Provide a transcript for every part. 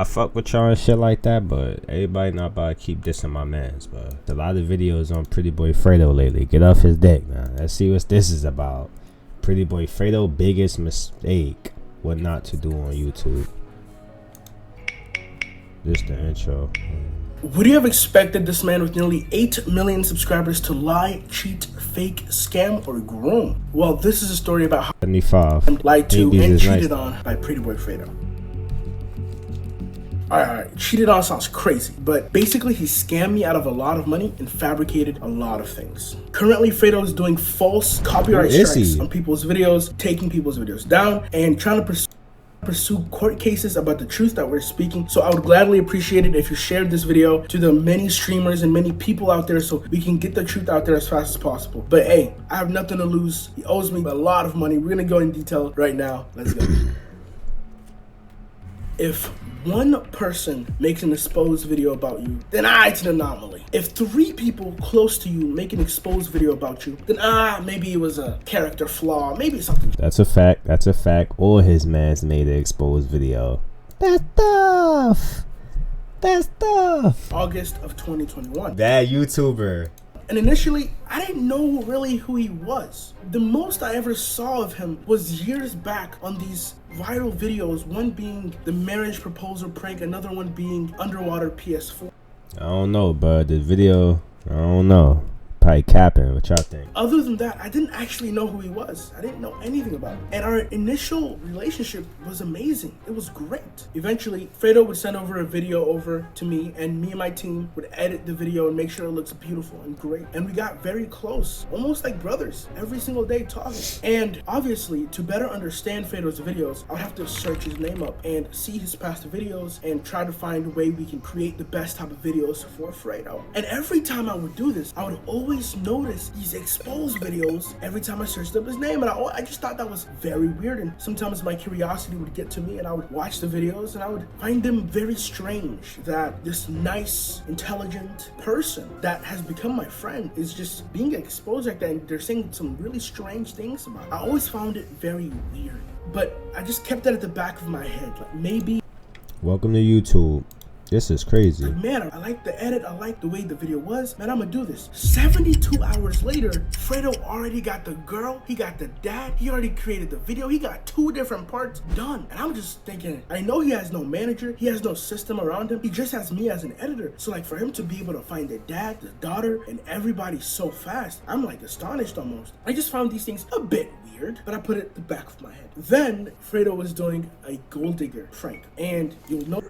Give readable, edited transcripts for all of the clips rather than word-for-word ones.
I fuck with y'all and shit like that, but everybody not about to keep dissing my mans, but a lot of videos on PrettyBoyFredo lately. Get off his dick, man. Let's see what this is about. PrettyBoyFredo biggest mistake, what not to do on YouTube. This the intro. Would you have expected this man with nearly 8 million subscribers to lie, cheat, fake, scam, or groom? Well, this is a story about how 75 I'm lied to and cheated nice. on by PrettyBoyFredo. Alright, cheated on sounds crazy, but basically he scammed me out of a lot of money and fabricated a lot of things. Currently, Fredo is doing false copyright strikes on people's videos, taking people's videos down, and trying to pursue court cases about the truth that we're speaking. So I would gladly appreciate it if you shared this video to the many streamers and many people out there so we can get the truth out there as fast as possible. But hey, I have nothing to lose. He owes me a lot of money. We're gonna go in detail right now. Let's go. If one person makes an exposed video about you, then it's an anomaly. If 3 people close to you make an exposed video about you, then maybe it was a character flaw, maybe it's something. That's a fact. That's a fact. All his mans made an exposed video. That's tough. That's tough. August of 2021. That YouTuber. And initially, I didn't know really who he was. The most I ever saw of him was years back on these viral videos, one being the marriage proposal prank, another one being underwater PS4. I don't know, but the video, I don't know. Probably capping. What y'all think? Other than that, I didn't actually know who he was. I didn't know anything about him. And our initial relationship was amazing. It was great. Eventually, Fredo would send over a video over to me, and me and my team would edit the video and make sure it looks beautiful and great. And we got very close, almost like brothers, every single day talking. And obviously, to better understand Fredo's videos, I would have to search his name up and see his past videos and try to find a way we can create the best type of videos for Fredo. And every time I would do this, I would always notice these exposed videos every time I searched up his name, and I just thought that was very weird. And sometimes my curiosity would get to me and I would watch the videos and I would find them very strange that this nice, intelligent person that has become my friend is just being exposed like that, and they're saying some really strange things about it. I always found it very weird, but I just kept that at the back of my head, like maybe. Welcome to YouTube. This is crazy. Like, man, I like the edit. I like the way the video was. Man, I'm gonna do this. 72 hours later, Fredo already got the girl. He got the dad. He already created the video. He got 2 different parts done. And I'm just thinking, I know he has no manager. He has no system around him. He just has me as an editor. So like for him to be able to find the dad, the daughter, and everybody so fast, I'm like astonished almost. I just found these things a bit weird, but I put it at the back of my head. Then Fredo was doing a gold digger prank. And you'll know.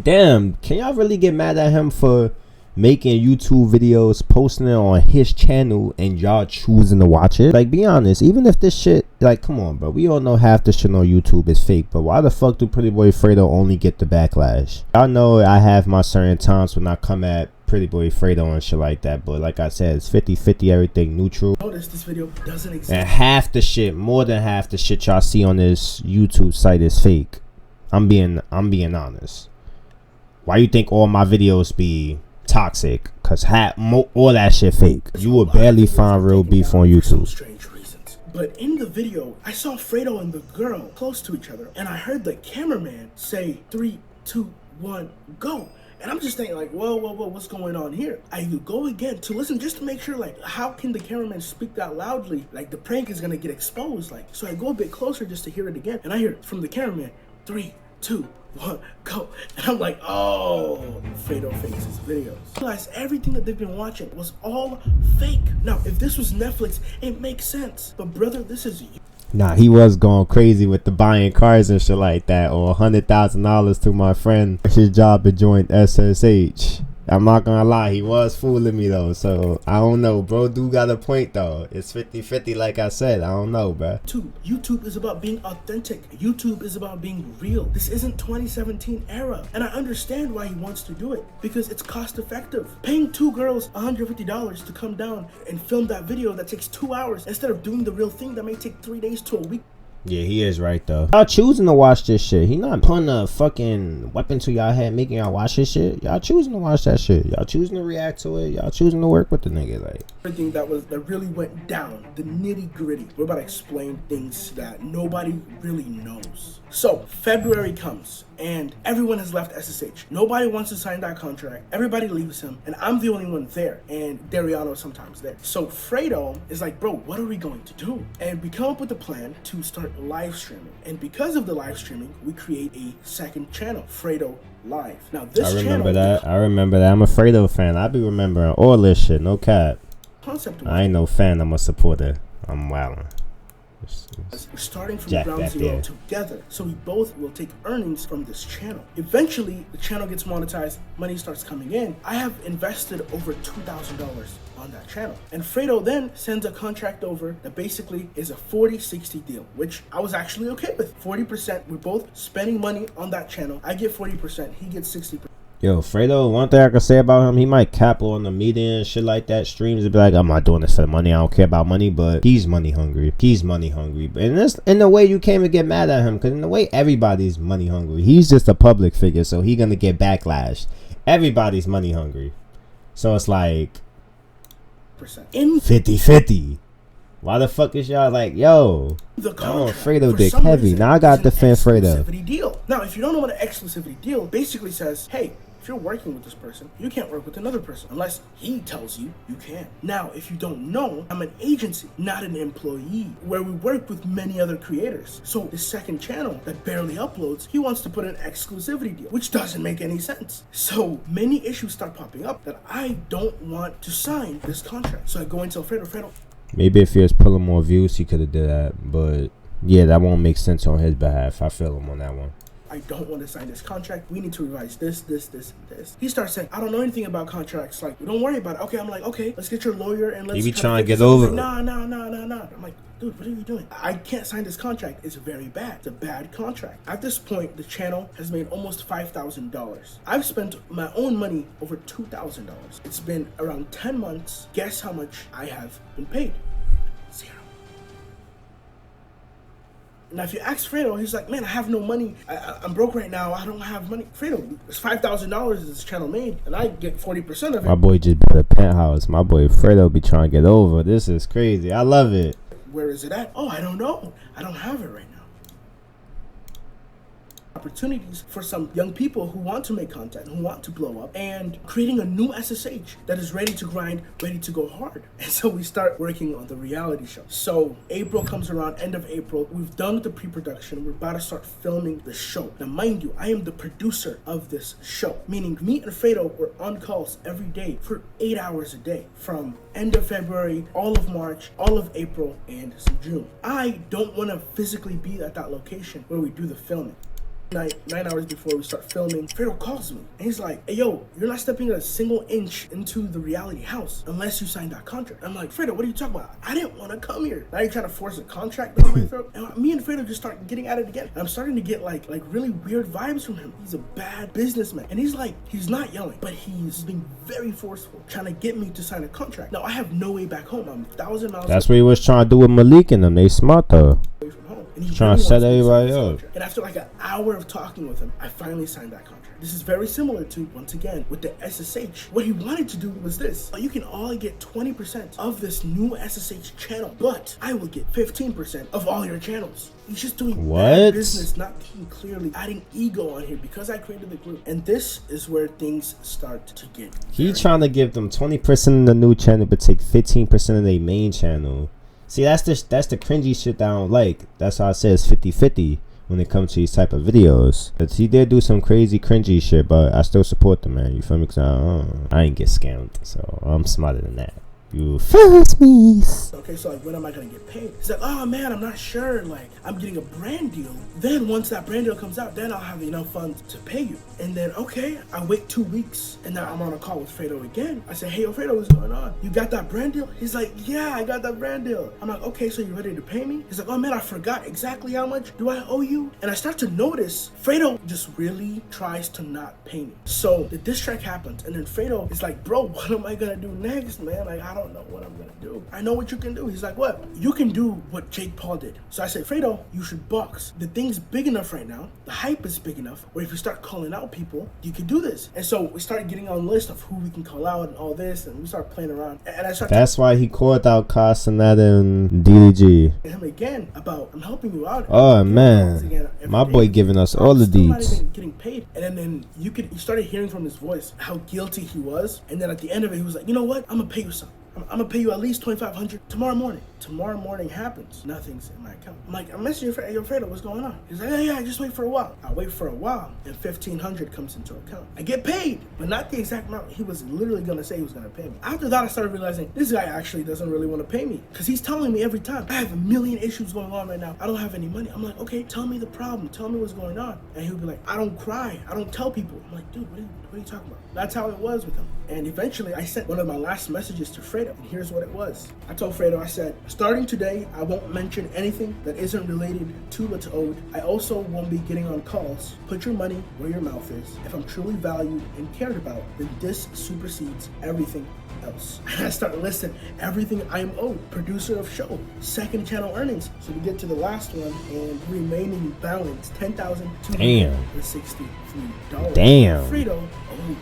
Damn, can y'all really get mad at him for making YouTube videos, posting it on his channel, and y'all choosing to watch it? Like, be honest, even if this shit, like, come on, bro, we all know half the shit on YouTube is fake, but why the fuck do PrettyBoyFredo only get the backlash? Y'all know I have my certain times when I come at PrettyBoyFredo and shit like that, but like I said, it's 50-50, everything neutral. Notice this video doesn't exist. And half the shit, more than half the shit y'all see on this YouTube site is fake. I'm being honest. Why you think all my videos be toxic? Cause all that shit fake. You will barely find real beef on YouTube. Strange reasons. But in the video, I saw Fredo and the girl close to each other, and I heard the cameraman say 3, 2, 1, go. And I'm just thinking like, whoa, what's going on here? I go again to listen just to make sure, like, how can the cameraman speak that loudly? Like the prank is gonna get exposed. Like, so I go a bit closer just to hear it again, and I hear from the cameraman 3, 2, 1, go. And I'm like, oh, Fredo fakes his videos. I realized everything that they've been watching was all fake. Now, if this was Netflix, it makes sense. But brother, this is you. Nah, he was going crazy with the buying cars and shit like that, or $100,000 to my friend. His job to join SSH. I'm not gonna lie, he was fooling me though, so I don't know, bro. Dude got a point though. It's 50-50 like I said. I don't know, bro. YouTube is about being authentic. YouTube is about being real. This isn't 2017 era, and I understand why he wants to do it, because it's cost effective. Paying 2 girls $150 to come down and film that video that takes 2 hours instead of doing the real thing that may take 3 days to a week. Yeah, he is right though. Y'all choosing to watch this shit. He not putting a fucking weapon to y'all head making y'all watch this shit. Y'all choosing to watch that shit. Y'all choosing to react to it. Y'all choosing to work with the nigga. Like everything that really went down, the nitty gritty. We're about to explain things that nobody really knows. So February comes and everyone has left SSH. Nobody wants to sign that contract. Everybody leaves him, and I'm the only one there. And Dariano's sometimes there. So Fredo is like, bro, what are we going to do? And we come up with a plan to start live streaming. And because of the live streaming, we create a second channel, Fredo Live. Now this I remember that. I'm a Fredo fan. I be remembering all this shit. No cap. Concept. I ain't no fan. I'm a supporter. I'm wildin'. We're starting from Jack ground zero together, so we both will take earnings from this channel. Eventually, the channel gets monetized, money starts coming in. I have invested over $2,000 on that channel. And Fredo then sends a contract over that basically is a 40-60 deal, which I was actually okay with. 40%, we're both spending money on that channel. I get 40%, he gets 60%. Yo, Fredo, one thing I can say about him, he might cap on the media and shit like that, streams, and be like, I'm not doing this for the money, I don't care about money, but he's money hungry. He's money hungry. And this, in the way you can't even get mad at him, because in the way everybody's money hungry. He's just a public figure, so he's gonna get backlash. Everybody's money hungry. So it's like 50-50. Why the fuck is y'all like, yo, Fredo dick heavy. Now I gotta defend Fredo. Deal. Now, if you don't know what an exclusivity deal basically says, hey, if you're working with this person, you can't work with another person unless he tells you you can. Now, if you don't know, I'm an agency, not an employee, where we work with many other creators. So the second channel that barely uploads, he wants to put an exclusivity deal, which doesn't make any sense. So many issues start popping up that I don't want to sign this contract. So I go and tell Fredo, maybe if he was pulling more views, he could have did that. But yeah, that won't make sense on his behalf. I feel him on that one. I don't want to sign this contract. We need to revise this. He starts saying, I don't know anything about contracts. Like, don't worry about it. Okay, I'm like, okay, let's get your lawyer and let's. You be trying to get over it. Nah. I'm like, dude, what are you doing? I can't sign this contract. It's very bad. It's a bad contract. At this point, the channel has made almost $5,000. I've spent my own money over $2,000. It's been around 10 months. Guess how much I have been paid? $0. Now, if you ask Fredo, he's like, man, I have no money. I'm broke right now. I don't have money. Fredo, it's $5,000 this channel made, and I get 40% of it. My boy just built a penthouse. My boy Fredo be trying to get over. This is crazy. I love it. Where is it at? Oh, I don't know. I don't have it right now. Opportunities for some young people who want to make content, who want to blow up, and creating a new SSH that is ready to grind, ready to go hard. And so we start working on the reality show. So April comes around, end of April. We've done the pre-production. We're about to start filming the show. Now, mind you, I am the producer of this show, meaning me and Fredo were on calls every day for 8 hours a day from end of February, all of March, all of April, and some June. I don't want to physically be at that location where we do the filming. 9 hours before we start filming, Fredo calls me and he's like, hey, yo, you're not stepping a single inch into the reality house unless you sign that contract. I'm like, Fredo, what are you talking about? I didn't want to come here. Now you're trying to force a contract down my throat. And me and Fredo just start getting at it again. And I'm starting to get like really weird vibes from him. He's a bad businessman. And he's like, he's not yelling, but he's being very forceful, trying to get me to sign a contract. Now I have no way back home. I'm 1,000 miles. That's what he was trying to do with Malik and them. They smart though. Away from home. And he's trying to set everybody up. And after like an hour of talking with him, I finally signed that contract. This is very similar to, once again, with the SSH. What he wanted to do was this. You can all get 20% of this new SSH channel, but I will get 15% of all your channels. He's just doing bad business, not being clearly adding ego on here because I created the group. And this is where things start to get. He's trying to give them 20% of the new channel, but take 15% of their main channel. See, that's the cringy shit that I don't like. That's how I say it's 50-50 when it comes to these type of videos. But he did do some crazy cringy shit, but I still support the man. You feel me? Cause I ain't get scammed, so I'm smarter than that. You first me. Okay, so like, when am I gonna get paid? He's like, oh man, I'm not sure. Like, I'm getting a brand deal. Then once that brand deal comes out, then I'll have enough funds to pay you. And then, okay, I wait 2 weeks, and now I'm on a call with Fredo again. I say, hey, yo, Fredo, what's going on? You got that brand deal? He's like, yeah, I got that brand deal. I'm like, okay, so you ready to pay me? He's like, oh man, I forgot exactly how much do I owe you? And I start to notice Fredo just really tries to not pay me. So the diss track happens, and then Fredo is like, bro, what am I gonna do next, man? Like, I don't know what I'm gonna do. I know what you can do. He's like, what? You can do what Jake Paul did. So I said, Fredo, you should box. The thing's big enough right now. The hype is big enough where if you start calling out people, you can do this. And so we started getting on a list of who we can call out and all this, and we started playing around. And I started. That's why he called out Castaneda and DDG. Him again about, I'm helping you out. Oh man, my boy giving us all the deeds. Not even getting paid. And then you started hearing from his voice how guilty he was. And then at the end of it, he was like, you know what? I'm gonna pay you some. I'm gonna pay you at least $2,500 tomorrow morning. Tomorrow morning happens. Nothing's in my account. I'm like, I'm messaging you, yo, Fredo, what's going on? He's like, yeah, just wait for a while. I wait for a while, and $1,500 comes into account. I get paid, but not the exact amount he was literally gonna say he was gonna pay me. After that, I started realizing this guy actually doesn't really want to pay me, because he's telling me every time, I have a million issues going on right now. I don't have any money. I'm like, okay, tell me the problem. Tell me what's going on. And he'll be like, I don't cry. I don't tell people. I'm like, dude, what are you talking about? That's how it was with him. And eventually, I sent one of my last messages to Fredo, and here's what it was. I told Fredo, I said, starting today, I won't mention anything that isn't related to what's owed. I also won't be getting on calls. Put your money where your mouth is. If I'm truly valued and cared about, then this supersedes everything else. And I start listing everything I am owed. Producer of show, second channel earnings. So we get to the last one, and remaining balance, $10,263. Damn. Fredo owes.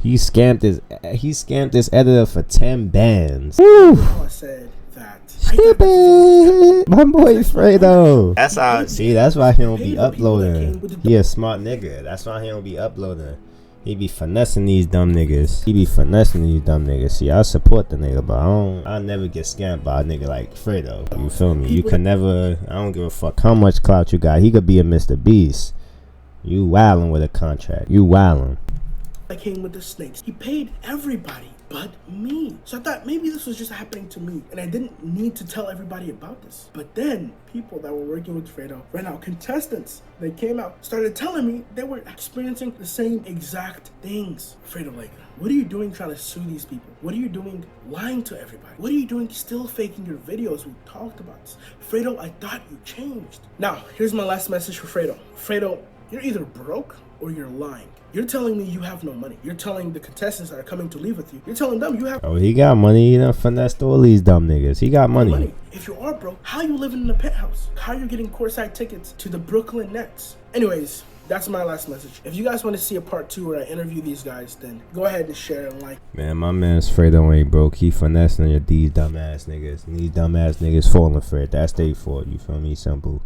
He scammed this editor for 10 bands. Woo! I said that. Stupid. My boy Fredo. That's how. See, that's why he don't be uploading. He a smart nigga. That's why he don't be uploading. He be finessing these dumb niggas. See, I support the nigga, but I'll never get scammed by a nigga like Fredo. You feel me? You can never. I don't give a fuck how much clout you got. He could be a Mr. Beast. You wildin' with a contract. You wildin'. I came with the snakes. He paid everybody but me. So I thought maybe this was just happening to me, and I didn't need to tell everybody about this. But then people that were working with Fredo right now, contestants, they came out, started telling me they were experiencing the same exact things. Fredo, like, what are you doing trying to sue these people? What are you doing lying to everybody? What are you doing still faking your videos? We talked about this. Fredo, I thought you changed. Now, here's my last message for Fredo. Fredo, you're either broke or you're lying. You're telling me you have no money. You're telling the contestants that are coming to leave with you, you're telling them you have. Oh, he got money. He done finessed all these dumb niggas. He got money. If you are broke, how you living in a penthouse? How you getting courtside tickets to the Brooklyn Nets? Anyways, that's my last message. If you guys want to see a part 2 where I interview these guys, then go ahead and share and like. Man, my man's Fredo ain't broke. He finessing these dumb ass niggas. And these dumb ass niggas falling for it. That's their fault. You feel me? Simple.